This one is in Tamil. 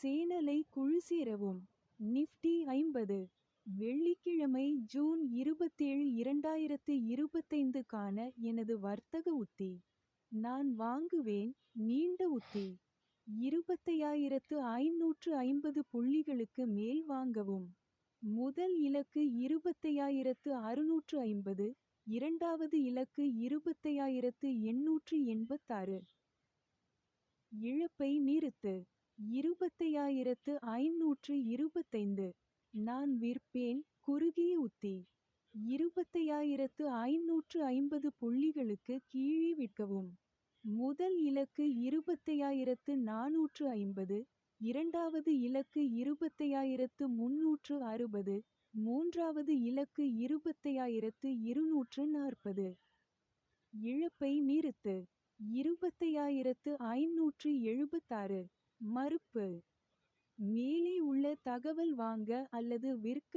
சேனலை குழுசேரவும். நிஃப்டி 50 வெள்ளிக்கிழமை ஜூன் 27 2025 க்கான எனது வர்த்தக உத்தி. நான் வாங்குவேன். நீண்ட உத்தி. 25550 புள்ளிகளுக்கு மேல் வாங்கவும். முதல் இலக்கு 25650, இரண்டாவது இலக்கு 25886. இழப்பை நிறுத்து. 25525. நான் விற்பேன். குறுகிய உத்தி. 25550 புள்ளிகளுக்கு கீழே விற்கவும். முதல் இலக்கு 25450, இரண்டாவது இலக்கு 25360, மூன்றாவது இலக்கு 25240. இழப்பை நிறுத்து. 25576. மறுப்பு. மேலே உள்ள தகவல் வாங்க அல்லது விற்க